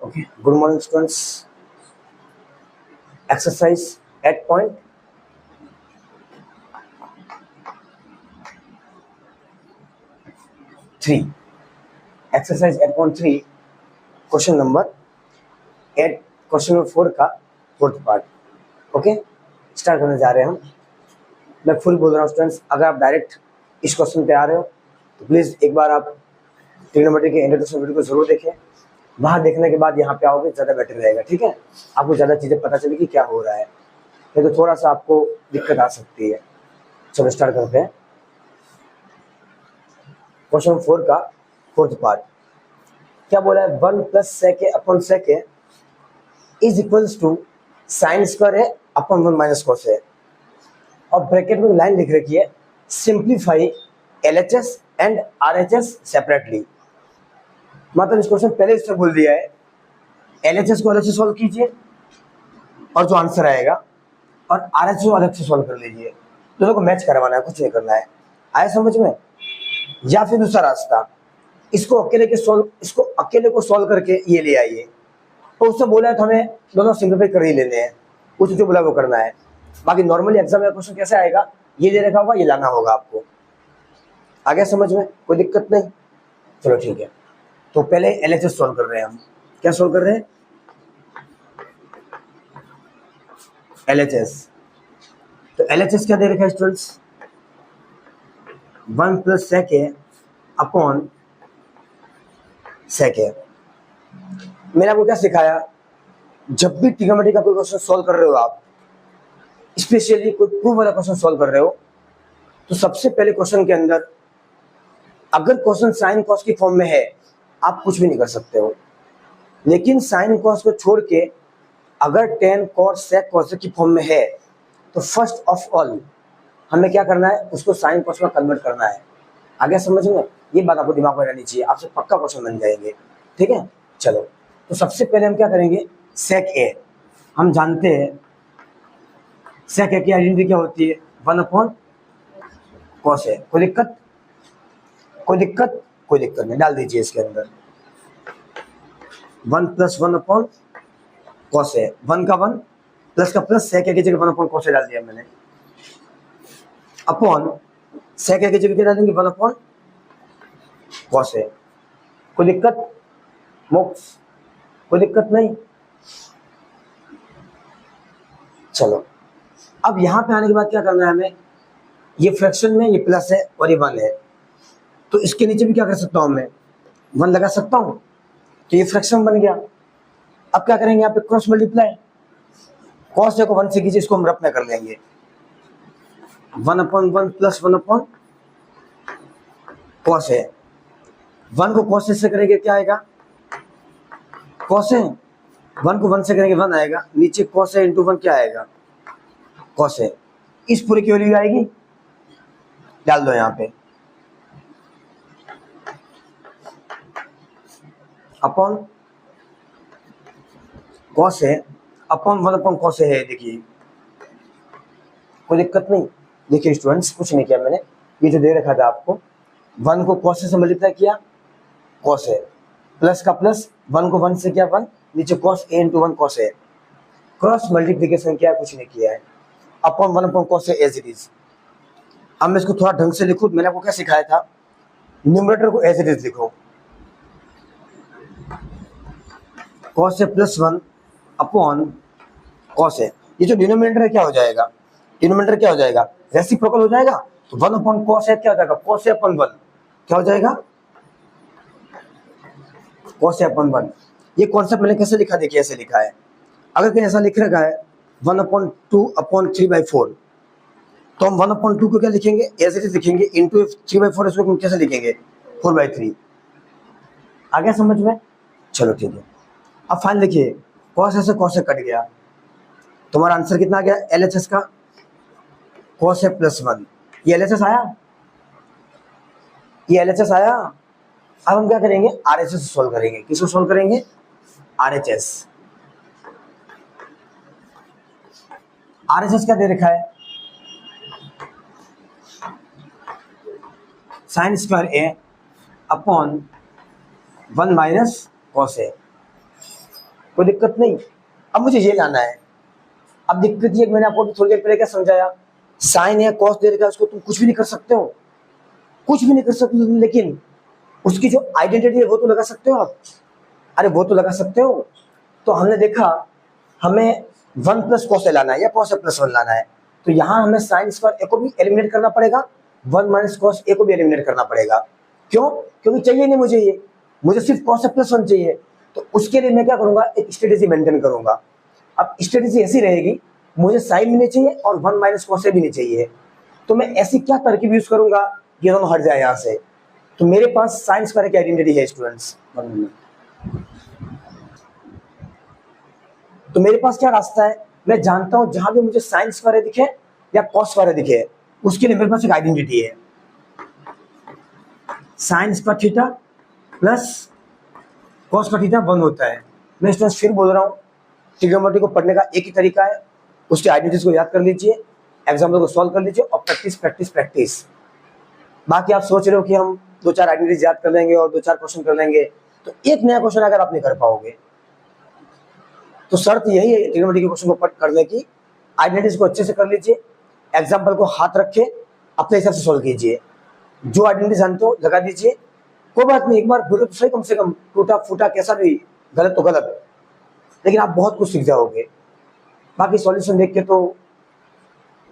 Okay, good morning students. Exercise 8.3. Exercise 8.3 question number 8, question number 4 का fourth part. Okay, start करने जा रहे हैं हम. मैं फुल बोल रहा हूँ स्टूडेंट्स. अगर आप डायरेक्ट इस क्वेश्चन पे आ रहे हो तो प्लीज़ एक बार आप ट्रिग्नोमेट्री के इंट्रोडक्शन वीडियो को जरूर देखें. वहाँ देखने के बाद यहाँ पे आओगे ज़्यादा बेटर रहेगा. ठीक है, आपको ज़्यादा चीज़ें पता चलेगी क्या हो रहा है. नहीं तो थोड़ा सा आपको दिक्कत आ सकती है. चलो स्टार्ट करते हैं. क्वेश्चन 4 का फोर्थ पार्ट क्या बोला है? 1 plus sec upon sec is equals to sine square है अपॉन 1 माइनस कॉस है. और ब्रैकेट में लाइन लिख रखी है simplify LHS and RHS separately. मतलब इस क्वेश्चन पहले इससे बोल दिया है LHS को अलग से सॉल्व कीजिए और जो आंसर आएगा, और RHS को अलग से सॉल्व कर लीजिए. दोनों को मैच करवाना है, कुछ नहीं करना है. आया समझ में? या फिर दूसरा रास्ता, इसको अकेले को सॉल्व करके ये ले आइए. तो उससे बोला है तो हमें दोनों सिंप्लीफाई कर ही लेने हैं. उससे जो बोला वो करना है. बाकी नॉर्मली एग्जाम में क्वेश्चन कैसे आएगा, ये दे रखा होगा, ये लाना होगा आपको. आ गया समझ में? कोई दिक्कत नहीं. चलो ठीक है. तो पहले LHS सॉल्व कर रहे हैं हम. क्या सॉल्व कर रहे हैं? LHS. तो LHS क्या दे रखा है students? 1 plus sec upon sec. मैंने आपको क्या सिखाया? जब भी ट्रिग्नोमेट्री का कोई क्वेश्चन सॉल्व कर रहे हो आप, स्पेशली कोई प्रूफ वाला क्वेश्चन सॉल्व कर रहे हो, तो सबसे पहले क्वेश्चन के अंदर अगर क्वेश्चन साइन कॉस की फॉर्म में है आप कुछ भी नहीं कर सकते हो. लेकिन साइन कॉस को छोड़ के अगर टेन कॉस सेक कॉस की फॉर्म में है तो फर्स्ट ऑफ ऑल हमें क्या करना है? उसको साइन कॉस में कन्वर्ट करना है. आगे समझ में? ये बात आपको दिमाग में रहनी चाहिए. आपसे पक्का क्वेश्चन बन जाएंगे. ठीक है, चलो. तो सबसे पहले हम क्या करेंगे? सेक ए. हम जानते हैं सेक ए की आइडेंटिटी क्या होती है? 1 अपॉन कॉस ए. कोई दिक्कत? कोई दिक्कत? कोई दिक्कत नहीं. डाल दीजिए इसके अंदर 1 प्लस 1 अपॉन कॉस ए. 1 का 1 प्लस का प्लस सेक ए की जगह 1 अपॉन कॉस ए डाल दिया मैंने. अपॉन सेक ए की जगह क्या डालेंगे? 1 अपॉन कॉस ए. कोई दिक्कत? मोक्ष? कोई दिक्कत नहीं. चलो, अब यहाँ पे आने के बाद क्या करना है हमें? ये फ्रैक्शन में ये प्लस है और ये 1 है, तो इसके नीचे भी क्या कर सकता हूँ मैं? 1 लगा सकता हूँ. तो ये फ्रैक्शन बन गया. अब क्या करेंगे? यहाँ पे क्रॉस मल्टीप्लाई. कॉस ए को 1 से कीजिए, इसको हम रफ में कर लेंगे. 1 अपॉन 1 प्लस 1 अपॉन कॉस ए. 1 को कॉस ए से करेंगे क्या आएगा? Cos A. 1 को 1 से करेंगे 1 आएगा. नीचे कॉस ए इंटू 1 क्या आएगा? Cos A. इस पूरे की वैल्यू आएगी, डाल दो यहाँ पे. अपॉन कॉस ए अपॉन 1 अपॉन कॉस ए है. देखिए कोई दिक्कत नहीं. देखिए स्टूडेंट्स, कुछ नहीं किया मैंने. ये जो दे रखा था आपको, 1 को कॉस ए से मल्टीप्लाई किया, कॉस ए. प्लस का प्लस, 1 को 1 से किया 1, नीचे cos A into 1 cos A. Cross multiplication किया, कुछ नहीं किया है. Upon 1 upon cos A as it is. अब मैं इसको थोड़ा ढंग से लिखूं. मैंने आपको क्या सिखाया था? न्यूमरेटर को एज इट इज लिखो. Cos A plus 1 upon cos ए. ये जो डिनोमिनेटर है क्या हो जाएगा? डिनोमिनेटर क्या हो जाएगा? रेसिप्रोकल हो जाएगा. तो 1 अपॉन कॉस ए क्या हो जाएगा? कॉस ए अपॉन 1 क्या हो जाएगा? Cos A upon 1. ये कॉन्सेप्ट मैंने कैसे लिखा? देखिए ऐसे लिखा है. अगर कहीं ऐसा लिख रखा है 1 अपॉन 2 अपॉन 3/4, तो हम 1 अपॉन 2 को क्या लिखेंगे? एज इट इज लिखेंगे. इंटू 3/4 इसको हम कैसे लिखेंगे? 4/3. आ गया समझ में? चलो ठीक है. अब फाइन लिखिए. कॉस ए से कॉस ए कट गया, तुम्हारा आंसर कितना आ गया? LHS का कॉस ए प्लस 1. ये LHS आया, ये LHS आया. अब हम क्या करेंगे? RHS सॉल्व करेंगे. किसको सॉल्व करेंगे? RHS. RHS क्या दे रखा है? साइन स्क्वायर ए अपॉन 1 माइनस कॉस ए. कोई दिक्कत नहीं। अब मुझे ये लाना है। अब दिक्कत ये, मैंने आपको थोड़ी देर पहले क्या समझाया, साइन है कॉस दे रखा है, उसको तुम कुछ भी नहीं कर सकते हो, कुछ भी नहीं कर सकते हो, लेकिन उसकी जो आइडेंटिटी है वो तो लगा सकते हो आप। अरे वो तो लगा सकते हो। तो हमने देखा हमें 1 प्लस कॉस ए लाना है या कॉस ए प्लस 1 लाना है, तो यहाँ हमें साइन स्क्वायर ए को भी एलिमिनेट करना पड़ेगा, 1 माइनस कॉस ए को भी एलिमिनेट करना पड़ेगा। क्यों? क्योंकि चाहिए नहीं मुझे ये, मुझे सिर्फ कॉस ए प्लस 1 चाहिए। तो उसके लिए मैं क्या करूंगा, एक स्ट्रेटेजी मेंटेन करूंगा। अब स्ट्रेटेजी ऐसी रहेगी, मुझे साइन भी नहीं चाहिए और 1 माइनस कॉस ए भी नहीं चाहिए, तो मैं ऐसी क्या तरकीब यूज करूंगा ये दोनों हट जाए यहाँ से। तो मेरे पास साइन स्क्वायर की आइडेंटिटी है स्टूडेंट्स। तो मेरे पास क्या रास्ता है, मैं जानता हूं जहां भी मुझे साइन स्क्वायर दिखे या कॉस स्क्वायर दिखे, उसके लिए मेरे पास एक आइडेंटिटी है, sine square theta plus cos square theta 1 होता है। मैं स्टूडेंट्स फिर बोल रहा हूँ, ट्रिग्नोमेट्री को पढ़ने का एक ही तरीका है, उसके आइडेंटिटीज को याद कर लीजिए, एग्जाम्पल को सॉल्व कर लीजिए और प्रैक्टिस प्रैक्टिस प्रैक्टिस। बाकी आप सोच रहे हो कि हम 2-4 आइडेंटिटीज याद कर लेंगे और 2-4 क्वेश्चन कर लेंगे, तो एक नया क्वेश्चन अगर आप नहीं कर पाओगे, तो शर्त यही है ट्रिग्नोमेट्री के क्वेश्चन को करने की, आइडेंटिटीज को अच्छे से कर लीजिए, एग्जाम्पल को हाथ रखे अपने हिसाब से सॉल्व कीजिए, जो आइडेंटिटी जानते हो लगा दीजिए, कोई बात नहीं, एक बार बोलो तो सही, कम से कम टूटा फूटा कैसा भी, गलत तो गलत, लेकिन आप बहुत कुछ सीख जाओगे। बाकी सॉल्यूशन देख के तो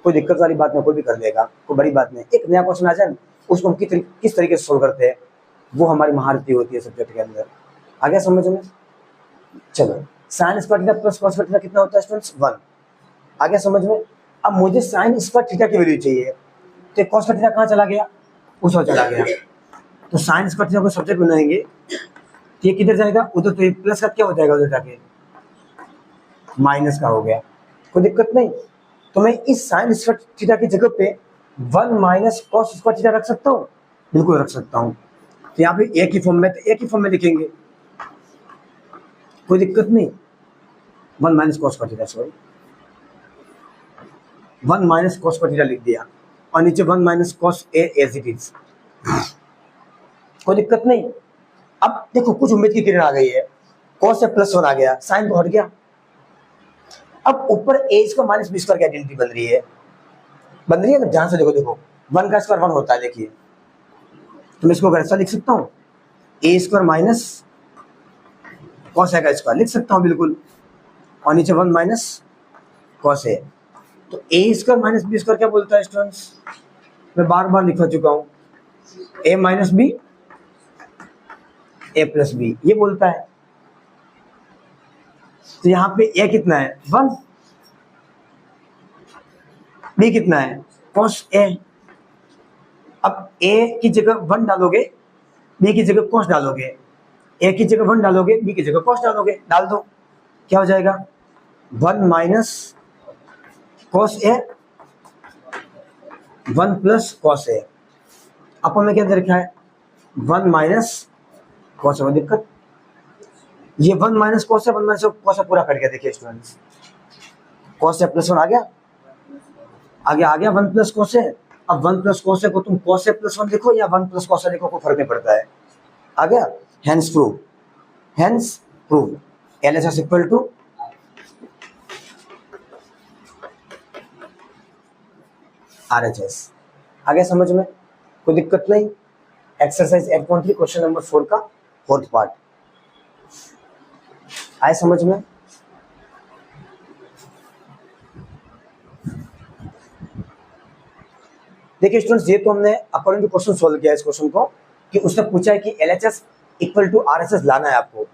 कोई दिक्कत वाली बात नहीं, कोई भी कर लेगा, कोई बड़ी बात नहीं। एक नया क्वेश्चन आ जाए उसको हम किस तरीके से सोल्व करते हैं, वो हमारी महारती होती है सब्जेक्ट के अंदर। आ गया समझ में? चलो, sign square theta plus cos square theta कितना होता है स्टूडेंट्स? 1। आ गया समझ में? अब मुझे साइन स्क्वायर थीटा की वैल्यू चाहिए, तो कॉस स्क्वायर थीटा कहाँ चला गया? उस ओर चला गया। तो साइन स्क्वायर थीटा को सब्जेक्ट बनाएंगे, ये किधर जाएगा? उधर। तो ये प्लस का क्या हो जाएगा उधर जाके? माइनस का हो गया। कोई दिक्कत नहीं। तो मैं इस साइन स्क्वायर थीटा की जगह पे 1 माइनस कॉस स्क्वायर थीटा रख सकता हूँ? बिल्कुल रख सकता हूँ। तो यहाँ पे एक ही फॉर्म में, तो एक ही फॉर्म में लिखेंगे, कोई दिक्कत नहीं। 1 minus cos square theta, sorry 1 minus cos square theta लिख दिया और नीचे 1 minus cos A as it is, कोई दिक्कत नहीं। अब देखो कुछ उम्मीद की किरण आ गई है, कॉस ए प्लस 1 आ गया, साइन तो हट गया। अब ऊपर ए स्क्वायर माइनस बी स्क्वायर की आइडेंटिटी बन रही है, ना? ध्यान से देखो, 1 का स्क्वायर 1 होता है, देखिए। तो मैं इसको ऐसा लिख सकता हूँ, ए स्क्वायर माइनस कॉस ए का स्क्वायर लिख सकता हूँ बिल्कुल, और नीचे 1 माइनस कॉस ए। तो ए स्क्वायर माइनस बी स्क्वायर क्या बोलता है स्टूडेंट्स? मैं बार बार लिखा चुका हूँ, ए minus B A plus B, ये बोलता है। तो यहाँ पे ए कितना है? 1, बी कितना है? Cos A. अब ए की जगह 1 डालोगे, बी की जगह कॉस डालोगे, ए की जगह 1 डालोगे, बी की जगह कॉस डालोगे, डाल दो, क्या हो जाएगा? 1 minus cos A, 1 plus cos A. अपन में क्या दे रखा है? 1 माइनस कॉस ए। दिक्कत ये 1 माइनस कॉस ए, 1 माइनस कॉस ए पूरा कट गया। देखिए स्टूडेंट्स, कॉस ए प्लस 1 आ गया, आ गया 1 प्लस कॉस ए। अब 1 प्लस कॉस ए को तुम कॉस ए प्लस 1 लिखो या 1 प्लस कॉस ए लिखो, कोई फर्क नहीं पड़ता है। आ गया? Hence prove LHS equal to RHS। आ गया समझ में? कोई दिक्कत नहीं। एक्सरसाइज 8.3 क्वेश्चन नंबर 4 का 4th पार्ट आए समझ में? देखिए स्टूडेंट्स, ये तो हमने अकॉर्डिंग टू क्वेश्चन सोल्व किया इस क्वेश्चन को, कि उसने पूछा है कि LHS इक्वल टू RHS लाना है आपको।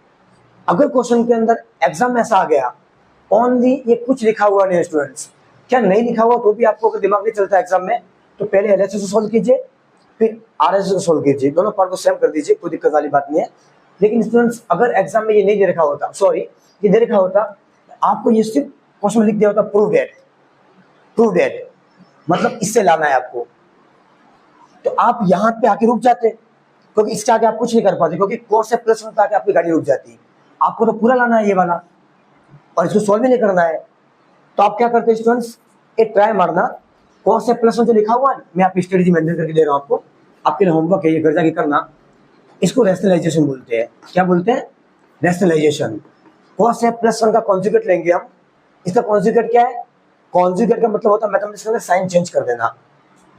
अगर क्वेश्चन के अंदर एग्जाम में ऐसा आ गया, ओनली ये कुछ लिखा हुआ नहीं है स्टूडेंट्स, क्या नहीं लिखा हुआ तो भी आपको अगर दिमाग नहीं चलता एग्जाम में, तो पहले LHS को सोल्व कीजिए, फिर RHS को सोल्व कीजिए, दोनों पार्ट को सेम कर दीजिए, कोई दिक्कत वाली बात नहीं है। लेकिन स्टूडेंट्स, अगर एग्जाम में ये नहीं दे रखा होता, सॉरी ये दे रखा होता, आपको ये सिर्फ क्वेश्चन में लिख दिया होता प्रूव डेट, मतलब इससे लाना है आपको, तो आप यहाँ पे आके रुक जाते, क्योंकि इसके आगे आप कुछ नहीं कर पाते, क्योंकि कोर्स से प्लस में आके आपकी गाड़ी रुक जाती। आपको तो पूरा लाना है ये वाला, और इसको सॉल्व भी नहीं करना है। तो आप क्या करते हैं स्टूडेंट्स, एक ट्राई मारना, कोर्स से प्लस में जो लिखा हुआ है, मैं आपकी स्ट्रेटेजी मेंटेन करके दे रहा हूँ आपको, आपके लिए होमवर्क है, ये घर जाके करना। इसको रैशनलाइजेशन बोलते हैं। क्या बोलते हैं? Rationalisation. Cos A plus one का कॉन्जुगेट लेंगे हम। इसका कॉन्जुगेट क्या है? कॉन्जुगेट का मतलब होता है मैथमेटिक्स में साइन चेंज कर देना।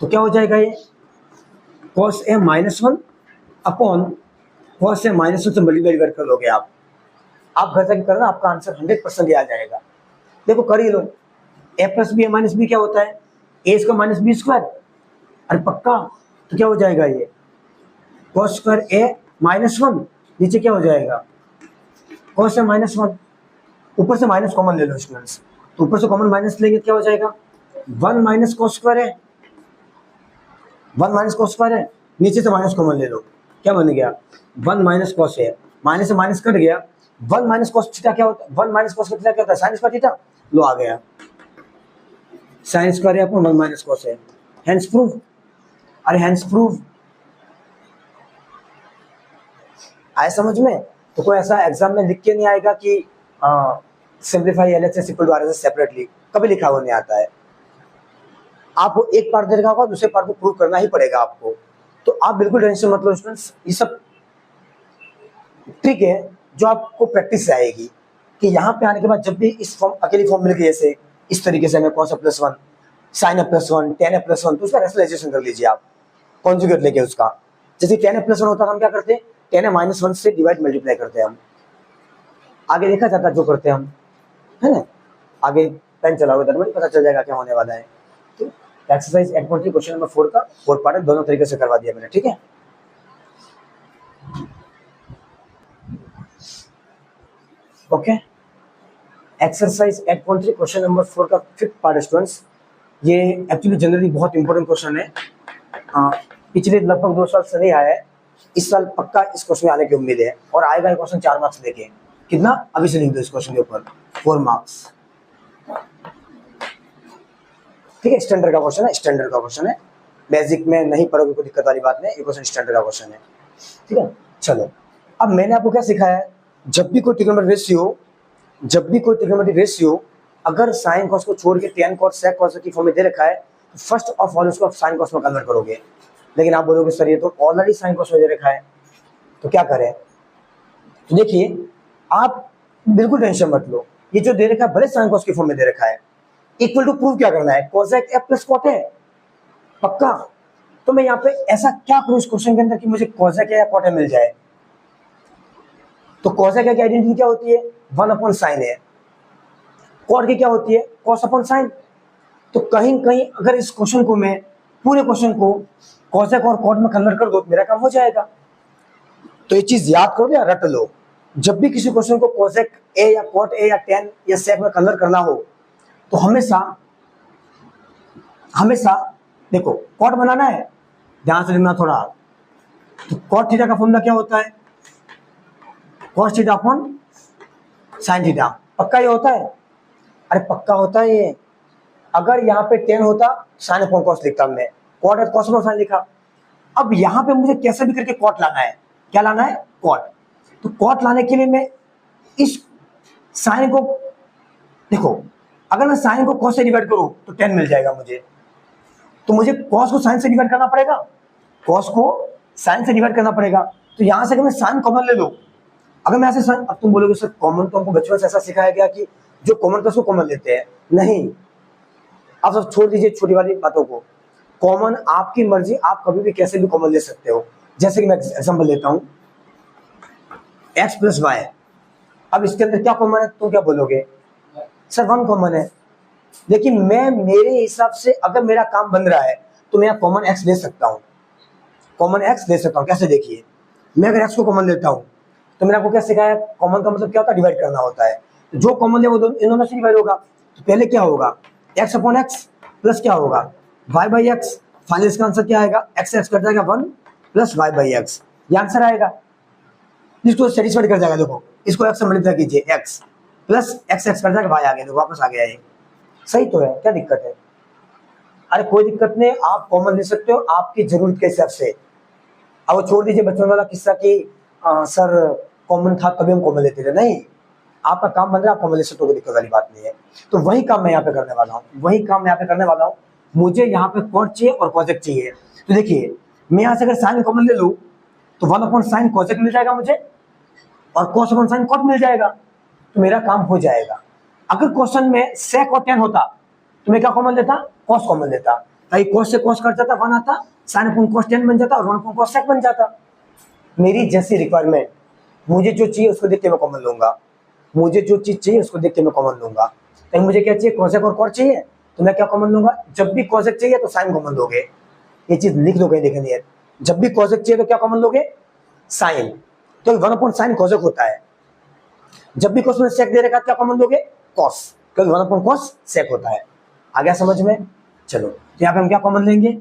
तो क्या हो जाएगा ये? Cos A minus one upon cos A minus one से मल्टीप्लाई कर लोगे आप घर जाके करना, आपका आंसर 100% आ जाएगा। देखो कर ही लो। ए प्लस बी ए माइनस बी क्या होता है? ए स्क्वायर माइनस बी स्क्वायर। अरे पक्का। तो क्या हो जाएगा ये? Cos square A minus one, नीचे क्या हो जाएगा? Cos A minus one. ऊपर से माइनस कॉमन ले लो स्टूडेंट्स, तो ऊपर से कॉमन माइनस लेंगे क्या हो जाएगा? 1 माइनस कॉस स्क्वायर है, 1 माइनस कॉस स्क्वायर है, नीचे से माइनस कॉमन ले लो, क्या बन गया? 1 माइनस कॉस है, माइनस से माइनस कट गया। 1 माइनस कॉस थीटा क्या होता है? 1 माइनस कॉस थीटा क्या होता है? Sine square theta. लो आ गया साइन स्क्वायर है अपॉन 1 माइनस कॉस है, हेंस प्रूव। अरे हेंस प्रूव आए समझ में? तो कोई ऐसा एग्जाम में लिख के नहीं आएगा कि simplify LHS equal to RHS separately, कभी लिखा हुआ नहीं आता है। आपको एक पार्ट दे रखा होगा, दूसरे पार्ट को प्रूव करना ही पड़ेगा आपको। तो आप बिल्कुल टेंशन मत लो स्टूडेंट्स, ये सब ट्रिक है जो आपको प्रैक्टिस से आएगी कि यहाँ पे आने के बाद जब भी इस फॉर्म अकेली फॉर्म मिल गई, जैसे इस तरीके से हमें cos plus one, sine plus one, tan plus one, तो उसका रेशनलाइजेशन कर लीजिए आप कॉन्जुगेट लेके उसका। जैसे टेन प्लस वन होता है, हम क्या करते हैं? टेन माइनस वन से डिवाइड मल्टीप्लाई करते हैं हम, आगे देखा जाता है जो करते हैं हम, है ना? आगे पेन चलाओगे दरमियान पता चल जाएगा क्या होने वाला है। तो एक्सरसाइज 8.3 क्वेश्चन नंबर 4 का 4 पार्ट है, दोनों तरीके से करवा दिया मैंने, ठीक है? ओके, एक्सरसाइज 8.3 क्वेश्चन नंबर 4 का 5th पार्ट स्टूडेंट्स। ये एक्चुअली जनरली बहुत इंपॉर्टेंट क्वेश्चन है। पिछले लगभग 2 साल से नहीं आया है, इस साल पक्का इस क्वेश्चन में आने की उम्मीद है, और आएगा ये क्वेश्चन 4 मार्क्स देके। कितना? अभी से लिख दो इस क्वेश्चन के ऊपर 4 मार्क्स, ठीक है? स्टैंडर्ड का क्वेश्चन है, स्टैंडर्ड का क्वेश्चन है, बेसिक में नहीं पढ़ोगे कोई दिक्कत वाली बात नहीं, ये क्वेश्चन स्टैंडर्ड का क्वेश्चन है, ठीक है? चलो, अब मैंने आपको क्या सिखाया है? जब भी कोई ट्रिग्नोमेट्रिक रेशियो अगर साइन कॉस को छोड़ के tan cos sec cos की फॉर्म में दे रखा है, तो फर्स्ट ऑफ ऑल उसको आप साइन कॉस में कन्वर्ट करोगे। लेकिन आप बोलोगे सर ये तो ऑलरेडी साइन कॉस में दे रखा है, तो क्या करें? तो देखिए, आप बिल्कुल टेंशन मत लो, ये जो दे रखा है भले साइन कॉस की फॉर्म में दे रखा है, इक्वल टू प्रूव क्या करना है? cosec f प्लस cot है, पक्का। तो मैं यहाँ पे ऐसा क्या करूँ इस क्वेश्चन के अंदर कि मुझे cosec या cot मिल जाए? तो cosec की आइडेंटिटी क्या होती है? 1 अपॉन साइन है। cot की क्या होती है? cos upon sine. तो कहीं कहीं अगर इस क्वेश्चन को मैं पूरे क्वेश्चन को cosec और cot में कन्वर्ट कर दो तो मेरा काम हो जाएगा। तो ये चीज याद करो या रट लो, जब भी किसी क्वेश्चन को cosec a या cot a या tan या sec में कन्वर्ट करना हो तो हमेशा देखो cot बनाना है, ध्यान से लिखना थोड़ा। तो cot थीटा का फॉर्मूला क्या होता है? cos theta upon sine theta, पक्का ये होता है? अरे पक्का होता है ये। अगर यहाँ पे 10 होता साइन अपॉन कॉस लिखता मैं, cot और cos अपॉन साइन लिखा। अब यहाँ पे मुझे कैसे भी करके cot लाना है। क्या लाना है? cot। तो cot लाने के लिए मैं इस साइन को देखो, अगर मैं साइन को cos से डिवाइड करूं तो 10 मिल जाएगा मुझे, तो मुझे cos को साइन से डिवाइड करना पड़ेगा, cos को साइन से डिवाइड करना पड़ेगा। तो यहां से अगर मैं साइन कॉमन ले लो, अगर मैं ऐसे साइन, अब तुम बोलोगे सर कॉमन तो हमको बचपन से ऐसा सिखाया गया कि जो कॉमन था उसको कॉमन लेते हैं। नहीं, आप सब छोड़ दीजिए छोटी वाली बातों को, कॉमन आपकी मर्जी, आप कभी भी कैसे भी कॉमन ले सकते हो। जैसे कि मैं एग्जाम्पल लेता हूं, x प्लस वाई। अब इसके अंदर क्या कॉमन है? तुम क्या बोलोगे? सर 1 कॉमन है। लेकिन मैं मेरे हिसाब से अगर मेरा काम बन रहा है तो मैं कॉमन x ले सकता हूँ, कॉमन x ले सकता हूँ। कैसे? देखिए, मैं अगर x को कॉमन लेता हूँ तो मैंने आपको क्या सिखाया? कॉमन का मतलब क्या होता है? डिवाइड करना होता है। तो जो कॉमन है वो इन दोनों से डिवाइड होगा। तो पहले क्या होगा? x अपॉन x प्लस क्या होगा? y by x। फाइनल इसका आंसर क्या आएगा? x से x कट जाएगा 1 प्लस y बाई x, ये आंसर आएगा। इसको सेटिस्फाइड कर जाएगा। देखो, इसको x से मल्टीप्लाई कीजिए, x प्लस x कट जाएगा, y आ गया, देखो वापस आ गया ये। सही तो है, क्या दिक्कत है? अरे कोई दिक्कत नहीं, आप कॉमन ले सकते हो आपकी जरूरत के हिसाब से। अब वो छोड़ दीजिए बचपन वाला किस्सा कि सर कॉमन था तभी हम कॉमन लेते थे। नहीं, आपका काम बन रहा है, आप कॉमन ले सकते हो, कोई दिक्कत वाली बात नहीं है। तो वही काम मैं यहाँ पे करने वाला हूँ, मुझे यहाँ पे cot चाहिए और cosec चाहिए। तो देखिए, मैं यहाँ से अगर साइन कॉमन ले लूँ तो 1 अपॉन साइन cosec मिल जाएगा मुझे, और cos अपॉन साइन cot मिल जाएगा। तो मेरा काम हो जाएगा। अगर क्वेश्चन में sec और tan होता तो मैं क्या कॉमन लेता, cos कॉमन लेता, ताकि cos से cos कट जाता, 1 आता, sin अपॉन cos tan बन जाता और 1 अपॉन cos sec बन जाता। मेरी जैसी रिक्वायरमेंट, मुझे जो चाहिए उसको देख के मैं कॉमन लूंगा, मुझे जो चीज चाहिए उसको देख के मैं कॉमन लूंगा। कहीं मुझे क्या चाहिए, cosec और cot चाहिए तो मैं क्या कॉमन लूंगा, जब भी cosec चाहिए तो sin कॉमन लोगे। ये चीज लिख दो कहीं देखें नहीं, जब भी cosec चाहिए तो क्या कॉमन लोगे, sin, तो 1 अपॉन sin cosec होता है। जब भी cos में sec दे रखा क्या कॉमन लोगे, cos, क्योंकि 1 अपॉन cos sec होता है। आ गया समझ में? चलो तो यहाँ पे हम क्या कॉमन लेंगे,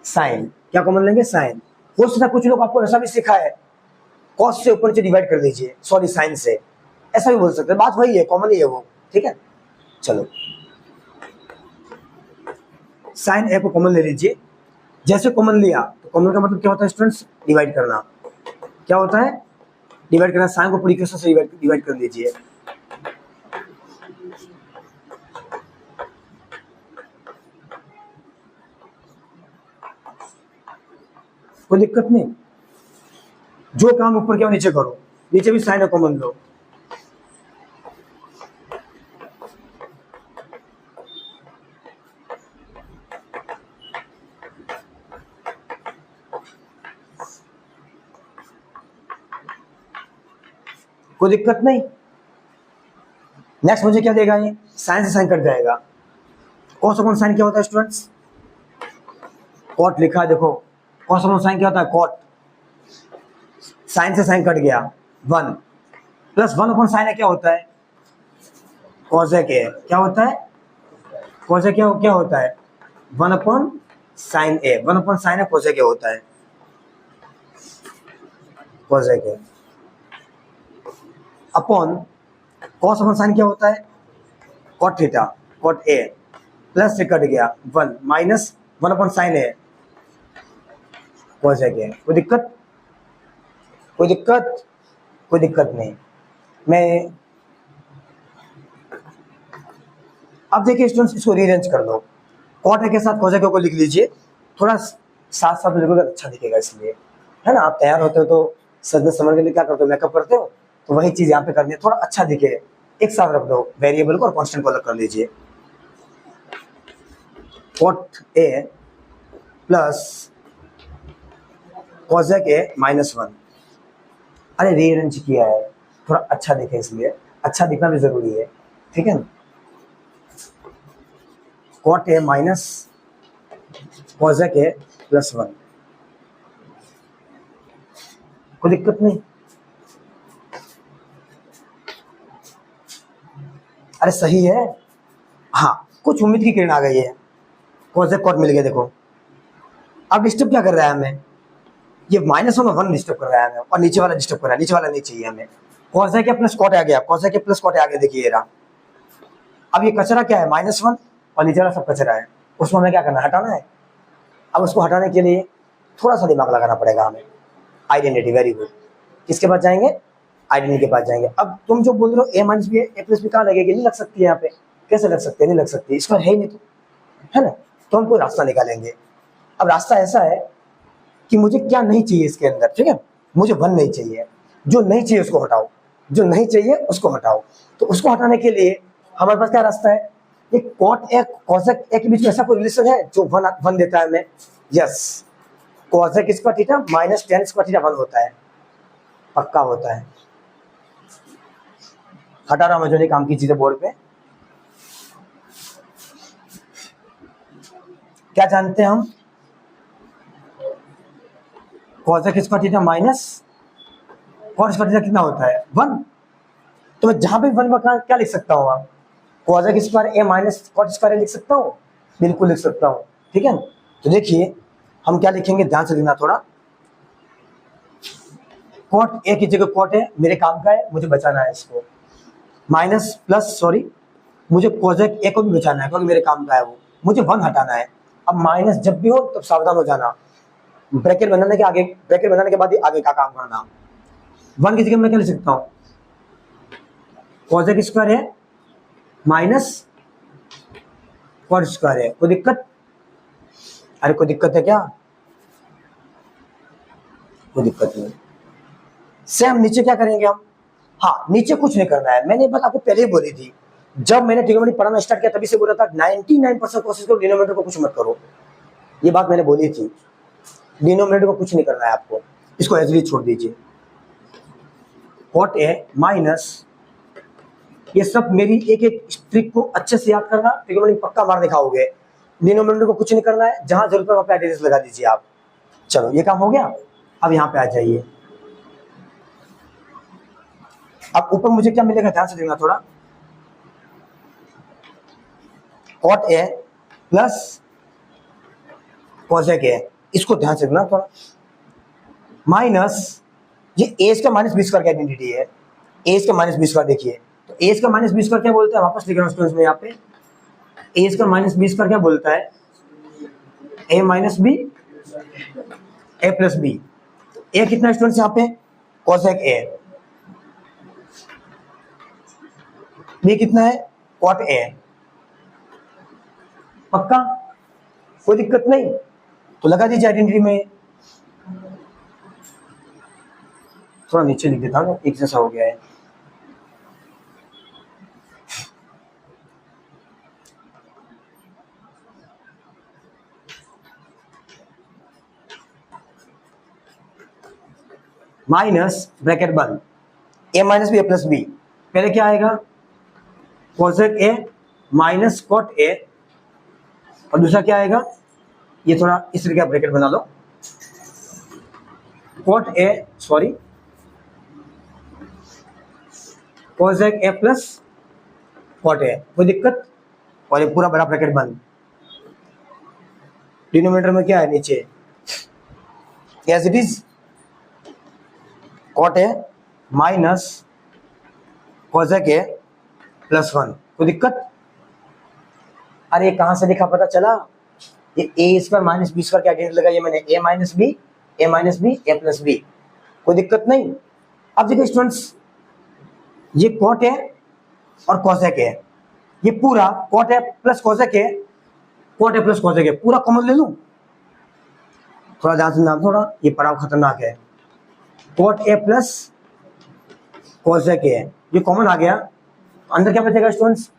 sin, क्या कॉमन लेंगे, sin। हो सकता है कुछ लोग आपको ऐसा भी सिखा है, cos से ऊपर नीचे डिवाइड कर दीजिए, सॉरी sin से, ऐसा भी बोल सकते हैं, बात वही है, कॉमन ही है वो, ठीक है। चलो sin a को कॉमन ले लीजिए, जैसे कॉमन लिया तो कॉमन का मतलब क्या होता है स्टूडेंट्स, डिवाइड करना। क्या होता है, डिवाइड करना। sin को पूरी इक्वेशन से डिवाइड कर लीजिए। कोई दिक्कत नहीं, जो काम ऊपर क्या नीचे करो, नीचे भी sin कॉमन लो। कोई दिक्कत नहीं। नेक्स्ट मुझे क्या देगा, ये साइन से साइन कट जाएगा। कॉस अपॉन साइन क्या होता है स्टूडेंट्स, कॉट लिखा है देखो, कॉस अपॉन साइन क्या होता है, कॉट, साइन से साइन कट गया 1 प्लस 1 अपॉन साइन क्या होता है, कॉसेक है। क्या होता है, कॉसेक क्या होता है, 1 अपॉन साइन ए, 1 अपॉन साइन है कॉसेक होता है, कॉसेक है अपॉन कॉस अपॉन साइन क्या होता है, cot theta, cot A, plus से कट गया 1 minus 1 upon sine A cosec है। कोई दिक्कत, कोई दिक्कत, कोई दिक्कत नहीं। मैं अब देखिए स्टूडेंट्स, इसको रीअरेंज कर लो, कॉट ए के साथ कॉसेक को लिख लीजिए, थोड़ा साथ साथ में लिखोगे अच्छा दिखेगा, इसलिए है ना। आप तैयार होते हो तो सजने समझ के लिए क्या करते हो, मेकअप करते हो, तो वही चीज यहाँ पे करनी है, थोड़ा अच्छा दिखे, एक साथ रख दो, वेरिएबल को और कांस्टेंट को अलग कर लीजिए। Cot A plus cosec A -1, अरे रीअरेंज किया है, थोड़ा अच्छा दिखे, इसलिए अच्छा दिखना भी जरूरी है, ठीक है ना। Cot A minus cosec A +1, कोई दिक्कत नहीं। अरे सही है, हाँ कुछ उम्मीद की किरण आ गई है, कॉसेक कॉट मिल गया। देखो अब डिस्टर्ब क्या कर रहा है हमें, ये -1 और 1 डिस्टर्ब कर रहा है हमें, और नीचे वाला डिस्टर्ब कर रहा है, नीचे वाला नहीं चाहिए हमें। कॉसेक के प्लस कॉट आ गया, कॉसेक के प्लस कॉट आ गया, देखिए ये रहा। अब ये कचरा क्या है, -1 और नीचे वाला सब कचरा है, उसमें हमें क्या करना है, हटाना है। अब उसको हटाने के लिए थोड़ा सा दिमाग लगाना पड़ेगा हमें। आइडेंटिटी, वेरी गुड, किसके पास जाएंगे, आइडेंटिटी के पास जाएंगे। अब तुम जो बोल रहे हो a minus B A plus B कहाँ लगेगी, नहीं लग सकती है यहाँ पे, कैसे लग सकती है, नहीं लग सकती, इसमें है ही नहीं, तो है ना, तो हम कोई रास्ता निकालेंगे। अब रास्ता ऐसा है कि मुझे क्या नहीं चाहिए इसके अंदर, ठीक है, मुझे 1 नहीं चाहिए, जो नहीं चाहिए उसको हटाओ, जो नहीं चाहिए उसको हटाओ। तो उसको हटाने के लिए हमारे पास क्या रास्ता है, ये कॉट ए कॉसेक ए के बीच में ऐसा कोई रिलेशन है जो 1 देता है हमें, yes, cosec square theta minus tan square theta 1 होता है, पक्का होता है। हटा रहा हूं मैं जो नहीं काम की चीजें बोर्ड पे। क्या जानते हैं हम, cosec square theta minus cot square theta कितना होता है, 1। तो मैं जहां पे 1 क्या लिख सकता हूँ, आप cosec square A minus cot square ए लिख सकता हूँ, बिल्कुल लिख सकता हूँ, ठीक है। तो देखिए हम क्या लिखेंगे, ध्यान से लिखना थोड़ा, कॉट ए की जगह कॉट ए मेरे काम का है, मुझे बचाना है इसको, माइनस प्लस सॉरी, मुझे कॉसेक ए को भी बचाना है क्योंकि मेरे काम का है वो, मुझे 1 हटाना है। अब माइनस जब भी हो तब सावधान हो जाना, ब्रैकेट बनाने के आगे, ब्रैकेट बनाने के बाद ही आगे का काम करना। 1 की जगह मैं क्या लिख सकता हूँ, कॉसेक स्क्वायर है माइनस कॉट स्क्वायर है, कोई दिक्कत, अरे कोई दिक्कत है क्या, कोई दिक्कत नहीं। सेम नीचे क्या करेंगे हम, हाँ, नीचे कुछ नहीं करना है। मैंने बात आपको पहले ही बोली थी, जब मैंने ट्रिग्नोमेट्री पढ़ाना स्टार्ट किया तभी से बोला था 99% कोशिश करो डिनोमिनेटर को कुछ मत करो, ये बात मैंने बोली थी। डिनोमिनेटर को कुछ नहीं करना है आपको, इसको एज इट इज छोड़ दीजिए। कॉट ए माइनस, ये सब मेरी एक एक ट्रिक को अच्छे से याद करना, ट्रिग्नोमेट्री पक्का मार दिखाओगे। डिनोमिनेटर को कुछ नहीं करना है, जहां जरूरत है वहां पे एडिशन लगा दीजिए आप। चलो ये काम हो गया, अब यहाँ पे आ जाइए। अब ऊपर मुझे क्या मिलेगा, ध्यान से देखना थोड़ा। Cot A plus cosec A, इसको ध्यान से देखना थोड़ा, माइनस ये ए का माइनस बी स्क्वायर की आइडेंटिटी है। ए का माइनस बी स्क्वायर देखिए, तो ए का माइनस बी स्क्वायर क्या बोलता है, वापस लिख रहा हूं स्टूडेंट्स में यहाँ पे। ए का माइनस बी स्क्वायर क्या बोलता है, ए minus B A plus B. ए कितना स्टूडेंट्स यहाँ पे, कॉसेक ए। बी कितना है, कॉट ए। पक्का, कोई दिक्कत नहीं, तो लगा दीजिए आइडेंटिटी में। थोड़ा नीचे लिख देता हूँ, एक जैसा हो गया है। माइनस ब्रैकेट बंद, A minus B A plus B. पहले क्या आएगा, cosec A minus cot A, और दूसरा क्या आएगा, ये थोड़ा इस तरह का ब्रैकेट बना लो, cot A sorry cosec A plus cot A, कोई दिक्कत, और ये पूरा बड़ा ब्रैकेट बंद। डिनोमिनेटर में क्या है नीचे, as it is cot A minus cosec A plus 1, कोई दिक्कत। अरे कहां से लिखा पता चला, ये ए स्क्वायर माइनस बी स्क्वायर की आइडेंटिटी लगाई है मैंने, ए minus B A plus B, कोई दिक्कत नहीं। अब देखिए स्टूडेंट्स, ये कॉट है और कॉसेक है, ये पूरा कॉट है प्लस कॉसेक है, कॉट है प्लस कॉसेक है, पूरा कॉमन ले लूं। थोड़ा ध्यान से नाम, थोड़ा ये पड़ाव खतरनाक है। Cot A plus cosec A, ये कॉमन आ गया, अंदर क्या बचेगा स्टूडेंट्स,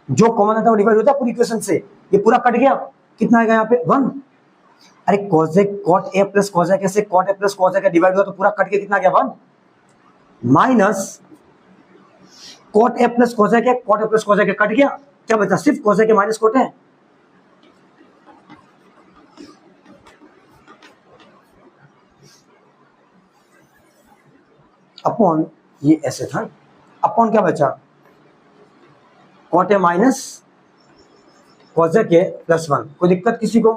जो कॉमन आता है वो डिवाइड होता है पूरी इक्वेशन से, ये पूरा कट गया, कितना आएगा यहाँ पे 1। अरे cosec cot A plus cosec A से cot A plus cosec A divide हुआ तो पूरा कट के कितना आ गया 1, minus cot A plus cosec A, cot A plus cosec A cut गया, क्या बचा, सिर्फ cosec A minus cot A. Upon, ये ऐसे था, अपॉन क्या बचा, cot A minus cosec A plus 1, कोई दिक्कत किसी को,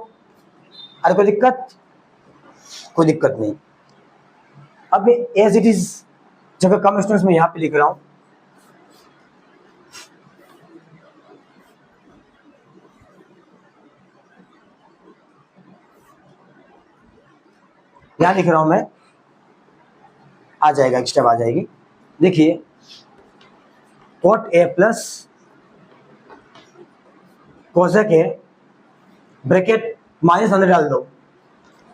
अरे कोई दिक्कत, कोई दिक्कत नहीं। अब एज इट इज जगह कम स्टूडेंट्स में यहां पे लिख रहा हूं, यहां लिख रहा हूं मैं, आ जाएगा, एक स्टेप आ जाएगी। देखिए cot A plus cosec A, bracket minus अंदर डाल दो,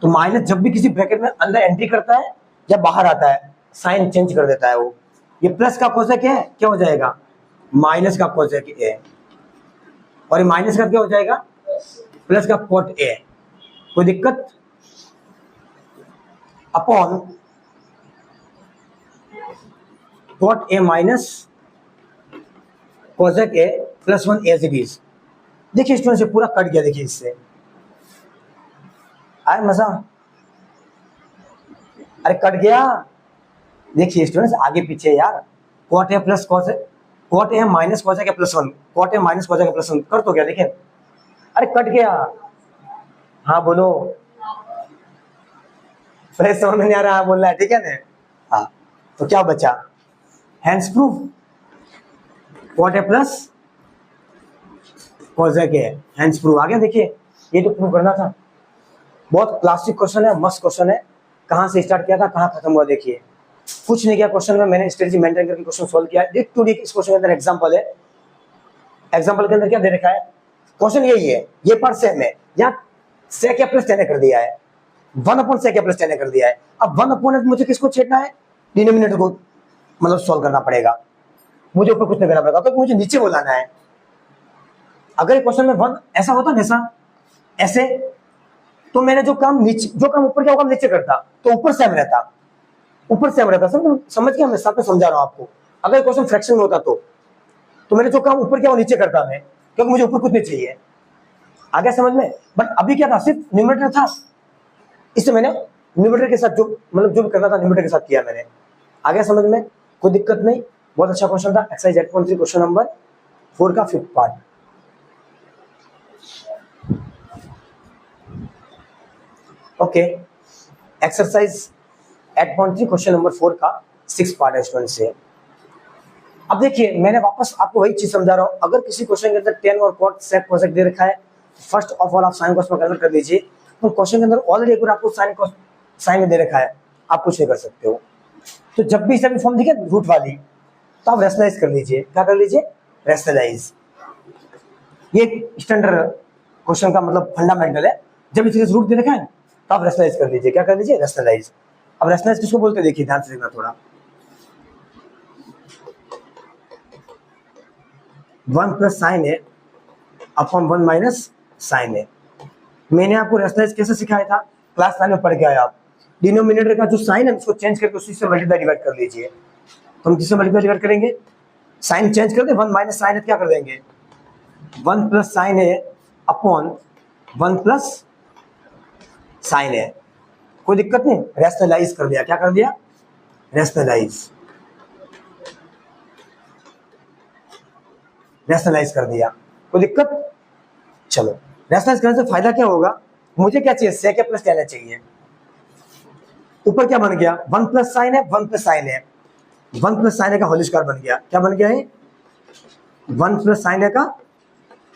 तो माइनस जब भी किसी ब्रैकेट में अंदर एंट्री करता है या बाहर आता है साइन चेंज कर देता है वो। ये प्लस का कॉसेक ए क्या हो जाएगा, माइनस का कॉसेक ए, और ये माइनस का क्या हो जाएगा, प्लस का कॉट ए, कोई दिक्कत। Upon cot A minus cosec A plus 1 as it is. देखिए स्टूडेंट से पूरा कट गया, देखिए इससे आए मजा, अरे कट गया। देखिए स्टूडेंट्स आगे पीछे यार, cot A plus cosec, cot A minus cosec A plus 1, cot A minus cosec A plus 1 कर तो गया, देखिए अरे कट गया। हाँ बोलो, फ्रेश समझ में नहीं आ रहा, बोलना है ठीक है ना। हाँ तो क्या बचा, hence proof, cot A plus cosec A, hence proof आ गया। देखिए ये तो प्रूव करना था, बहुत क्लासिक क्वेश्चन है, मस्त क्वेश्चन है। कहां से स्टार्ट किया था कहां खत्म हुआ, देखिए कुछ नहीं किया क्वेश्चन में, मैंने स्ट्रेटजी मेंटेन करके क्वेश्चन सॉल्व किया। डिक टू डिक इस क्वेश्चन के अंदर एग्जांपल है, एग्जांपल के अंदर क्या दे रखा है, क्वेश्चन यही है, ये पार्ट सेम है, यहाँ sec a प्लस 10 कर दिया है, 1 अपॉन sec a प्लस 10 कर दिया है। अब 1 अपॉन मुझे किसको छेड़ना है, डिनोमिनेटर को, मतलब सॉल्व करना पड़ेगा, मुझे ऊपर कुछ नहीं करना पड़ेगा, क्योंकि मुझे नीचे बोलाना है। अगर क्वेश्चन में वन ऐसा होता ना, ऐसा ऐसे, तो मैंने जो काम ऊपर क्या होगा नीचे करता, तो ऊपर सेम रहता, ऊपर सेम रहता। समझ गया, मैं साथ में समझा रहा हूँ आपको। अगर क्वेश्चन फ्रैक्शन में होता तो मैंने जो काम ऊपर क्या वो नीचे करता मैं, क्योंकि मुझे ऊपर कुछ नहीं चाहिए। आ गया समझ में? बट अभी क्या था, सिर्फ न्यूमरेटर था, इसलिए मैंने न्यूमरेटर के साथ जो मतलब जो भी करना था न्यूमरेटर के साथ किया मैंने। आ गया समझ में? कोई दिक्कत नहीं, बहुत अच्छा क्वेश्चन था। एक्सरसाइज 8.3 क्वेश्चन नंबर 4 का 5th part. Okay, exercise 8.3 question number 4 का 6th पार्ट है स्टूडेंट से। अब देखिए, मैंने वापस आपको वही चीज समझा रहा हूँ। अगर किसी क्वेश्चन के अंदर टेन और कॉट सेक कोसेक दे रखा है, फर्स्ट ऑफ ऑल आप साइन कॉस में कन्वर्ट कर लीजिए। तो क्वेश्चन के अंदर ऑलरेडी एक बार आपको साइन में दे रखा है, आप कुछ नहीं कर सकते हो। तो जब भी सभी फॉर्म दिखे रूट वाली, तो आप रेशनलाइज कर लीजिए। क्या कर लीजिए? रेशनलाइज। ये स्टैंडर्ड क्वेश्चन का मतलब फंडामेंटल है। जब इसे रूट दे रखा है तो आप रेशनलाइज कर लीजिए। क्या कर लीजिए? रेशनलाइज। अब रेशनलाइज किसको बोलते हैं, देखिए ध्यान से देखना थोड़ा। 1 प्लस साइन है अपॉन 1 माइनस साइन है। मैंने आपको रेशनलाइज कैसे सिखाया था, क्लास 9 में पढ़ के आए आप। डिनोमिनेटर का जो साइन है उसको चेंज करके उसी से मल्टीप्लाई डिवाइड कर लीजिए। तो हम किससे मल्टीप्लाई डिवाइड करेंगे? साइन चेंज कर दे, 1 माइनस साइन है, क्या कर देंगे? 1 प्लस साइन है अपॉन 1 प्लस साइन है। कोई दिक्कत नहीं, रेशनलाइज कर दिया। क्या कर दिया? रेशनलाइज। रेशनलाइज कर दिया। कोई दिक्कत? चलो, रेशनलाइज करने से फायदा क्या होगा? मुझे क्या चाहिए? सेक प्लस लेना चाहिए। ऊपर क्या बन गया? 1 प्लस साइन है, 1 प्लस साइन है, 1 प्लस साइन है का होल स्क्वायर बन गया। क्या बन गया है? 1 प्लस साइन है का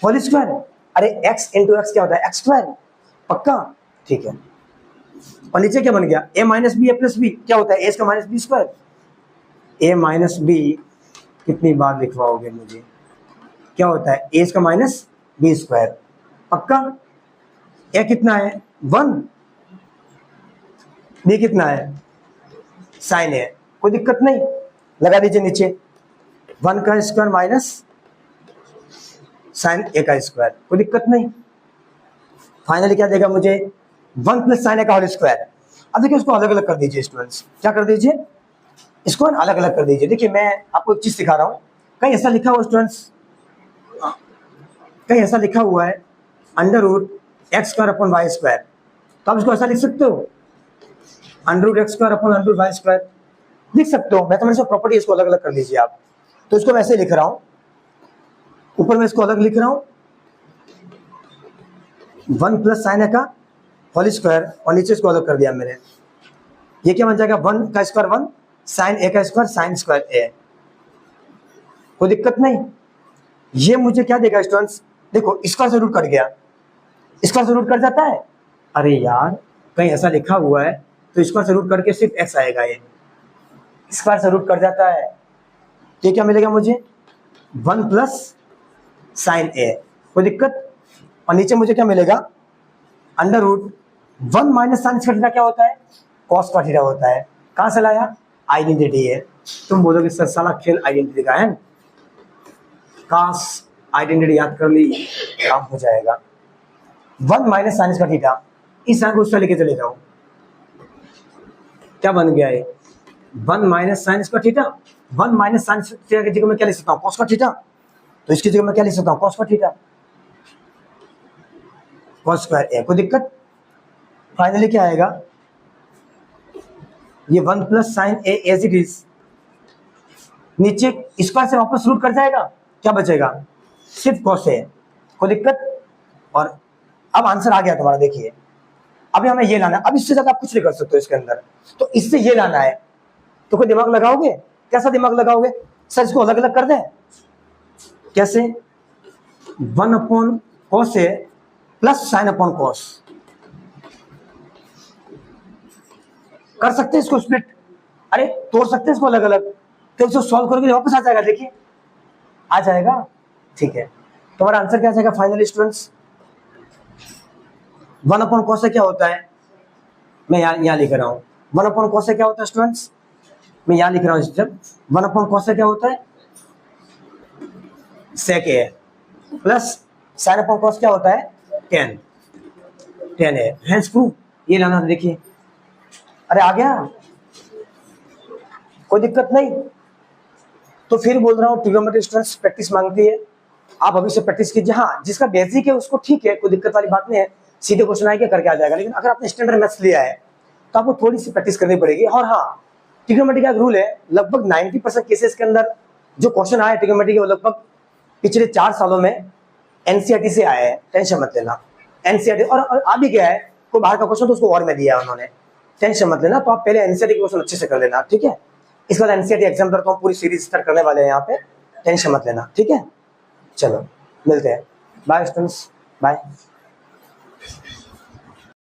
होल स्क्वायर। अरे x इंटू एक्स क्या होता है? X square. पक्का? ठीक है। और नीचे क्या बन गया? a minus B A plus B क्या होता है? ए का minus B square. A minus B कितनी बार लिखवाओगे मुझे? क्या होता है? ए का माइनस बी स्क्वायर। पक्का? ए कितना है? 1। बी कितना है? साइन है। कोई दिक्कत नहीं, लगा दीजिए नीचे 1 का स्क्वायर माइनस साइन ए का स्क्वायर। कोई दिक्कत नहीं। फाइनली क्या देगा मुझे? 1 प्लस साइन ए का होल स्क्वायर। अब देखिए उसको अलग अलग कर दीजिए स्टूडेंट्स। क्या कर दीजिए? इसको अलग अलग कर दीजिए। देखिए मैं आपको एक चीज सिखा रहा हूँ। कहीं ऐसा लिखा हुआ स्टूडेंट्स, कहीं ऐसा लिखा हुआ है under root X square upon Y square, तो आप इसको ऐसा लिख सकते हो, under root X square upon under root Y square लिख सकते हो। मैथमेटिक्स ऑफ प्रॉपर्टी इसको अलग अलग कर लीजिए आप। तो इसको मैं ऐसे लिख रहा हूँ, ऊपर में इसको अलग लिख रहा हूँ 1 प्लस साइन ए का होल स्क्वायर, और नीचे इसको अलग कर दिया मैंने। ये क्या बन जाएगा? 1 का स्क्वायर 1, साइन ए का स्क्वायर साइन स्क्वायर ए। कोई दिक्कत नहीं। ये मुझे क्या देगा स्टूडेंट्स? देखो स्क्वायर से रूट कट गया, स्क्वायर से रूट कट जाता है। अरे यार कहीं ऐसा लिखा हुआ है तो स्क्वायर से रूट करके सिर्फ एक्स आएगा। ये स्क्वायर से रूट कट जाता है, ये क्या मिलेगा मुझे? 1 प्लस साइन ए। कोई दिक्कत? और नीचे मुझे क्या मिलेगा? अंडर रूट 1 माइनस साइन का थीटा क्या होता है? कॉस का थीटा होता है। कहाँ से लाया? आइडेंटिटी है। तुम बोलोगे सर साला खेल आइडेंटिटी का है। काश आइडेंटिटी याद कर ली, काम हो जाएगा। 1 माइनस साइन का थीटा, इस साइन को उससे लेके चले जाओ, क्या बन गया है? 1 माइनस साइन का थीटा। 1 माइनस साइन थीटा की जगह मैं क्या लिख सकता हूँ? कॉस का थीटा। तो इसकी जगह मैं क्या लिख सकता हूँ? कॉस का थीटा, कॉस स्क्वायर ए। कोई दिक्कत? फाइनली क्या आएगा? ये 1 plus sine A as it is, नीचे स्क्वायर से वापस रूट कर जाएगा, क्या बचेगा? सिर्फ कॉस ए। कोई दिक्कत? और अब आंसर आ गया तुम्हारा। देखिए अभी हमें ये लाना है, अब इससे ज्यादा आप कुछ नहीं कर सकते हो इसके अंदर, तो इससे ये लाना है। तो कोई दिमाग लगाओगे? कैसा दिमाग लगाओगे? सर इसको अलग अलग कर दें। कैसे? 1 upon cos A plus sine upon cos. कर सकते हैं इसको स्प्लिट, अरे तोड़ सकते हैं इसको अलग अलग, तो इसको सॉल्व करोगे वापस आ जाएगा। देखिए आ जाएगा। ठीक है, तुम्हारा आंसर क्या जाएगा फाइनली स्टूडेंट्स? 1 अपॉन कॉस क्या होता है? मैं यहाँ लिख रहा हूँ 1 अपॉन कॉस क्या होता है स्टूडेंट्स? मैं यहाँ लिख रहा हूँ जब 1/cos क्या होता है, sec a प्लस sin/cos क्या होता है, tan a। हेंस प्रूफ ये लाना था, देखिए अरे आ गया, कोई दिक्कत नहीं। तो फिर बोल रहा हूँ ट्रिग्नोमेट्री स्टूडेंट्स प्रैक्टिस मांगती है, आप अभी से प्रैक्टिस कीजिए। हाँ, जिसका बेसिक है उसको ठीक है, कोई दिक्कत वाली बात नहीं है, सीधे क्वेश्चन आएगा करके आ जाएगा। लेकिन अगर आपने स्टैंडर्ड मैथ्स लिया है तो आपको थोड़ी सी प्रैक्टिस करनी पड़ेगी। और हाँ, ट्रिग्नोमेट्री का एक रूल है, लगभग 90% केसेस के अंदर जो क्वेश्चन आए ट्रिग्नोमेट्री के वो लगभग पिछले 4 सालों में एनसीईआरटी से आए हैं, टेंशन मत लेना। एनसीईआरटी और आ भी गया है, कोई बाहर का क्वेश्चन तो उसको और में दिया है उन्होंने, टेंशन मत लेना। तो आप पहले एनसीईआरटी के क्वेश्चन अच्छे से कर लेना, ठीक है। इसके बाद एनसीईआरटी एग्जाम करता हूँ, पूरी सीरीज स्टार्ट करने वाले हैं यहाँ पे, टेंशन मत लेना, ठीक है। चलो मिलते हैं, बाय स्टूडेंट्स, बाय।